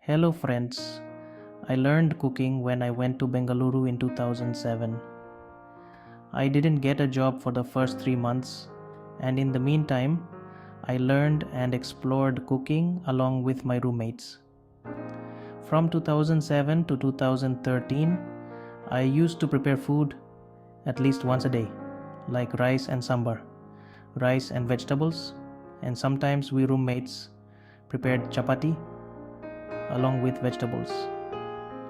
Hello friends, I learned cooking when I went to Bengaluru in 2007. I didn't get a job for the first 3 months, and in the meantime, I learned and explored cooking along with my roommates. From 2007 to 2013, I used to prepare food at least once a day, like rice and sambar, rice and vegetables, and sometimes we roommates prepared chapati along with vegetables.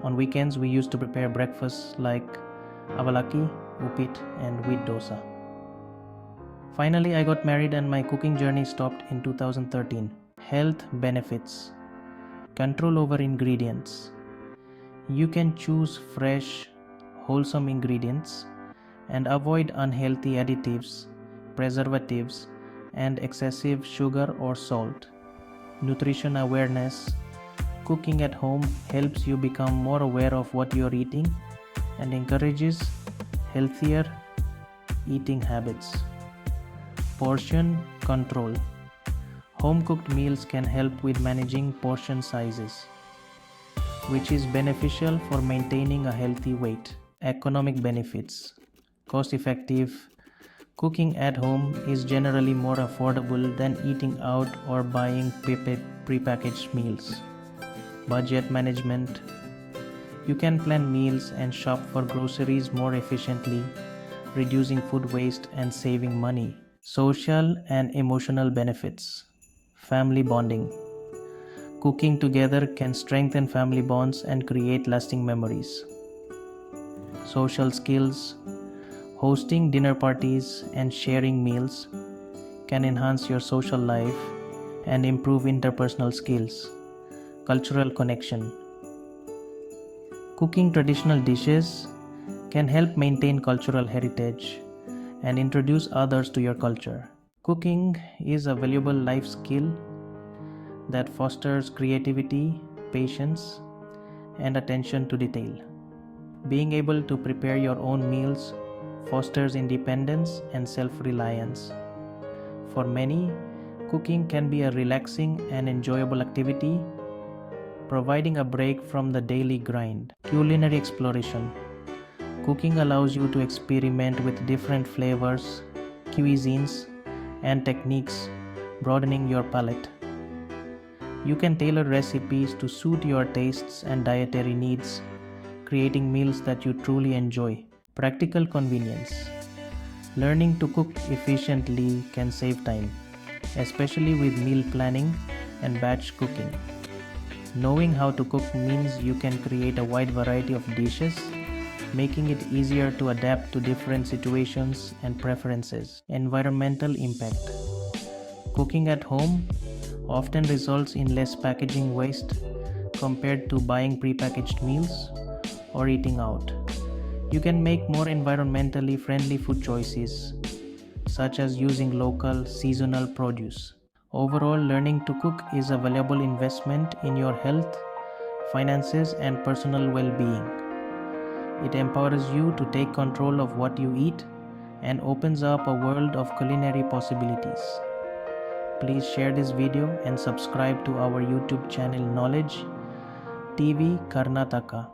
On weekends, we used to prepare breakfasts like avalaki, upit, and wheat dosa. Finally, I got married and my cooking journey stopped in 2013. Health benefits. Control over ingredients. You can choose fresh, wholesome ingredients and avoid unhealthy additives, preservatives, and excessive sugar or salt. Nutrition awareness. Cooking at home helps you become more aware of what you're eating and encourages healthier eating habits. Portion control. Home cooked meals can help with managing portion sizes, which is beneficial for maintaining a healthy weight. Economic benefits. Cost effective. Cooking at home is generally more affordable than eating out or buying prepackaged meals. Budget management. You can plan meals and shop for groceries more efficiently, reducing food waste and saving money. Social and emotional benefits. Family bonding. Cooking together can strengthen family bonds and create lasting memories. Social skills. Hosting dinner parties and sharing meals can enhance your social life and improve interpersonal skills. Cultural connection. Cooking traditional dishes can help maintain cultural heritage and introduce others to your culture. Cooking is a valuable life skill that fosters creativity, patience, and attention to detail. Being able to prepare your own meals fosters independence and self-reliance. For many, cooking can be a relaxing and enjoyable activity, providing a break from the daily grind. Culinary exploration. Cooking allows you to experiment with different flavors, cuisines, and techniques, broadening your palate. You can tailor recipes to suit your tastes and dietary needs, creating meals that you truly enjoy. Practical convenience. Learning to cook efficiently can save time, especially with meal planning and batch cooking. Knowing how to cook means you can create a wide variety of dishes, making it easier to adapt to different situations and preferences. Environmental impact. Cooking at home often results in less packaging waste compared to buying prepackaged meals or eating out. You can make more environmentally friendly food choices, such as using local, seasonal produce. Overall, learning to cook is a valuable investment in your health, finances, and personal well-being. It empowers you to take control of what you eat and opens up a world of culinary possibilities. Please share this video and subscribe to our YouTube channel Knowledge TV Karnataka.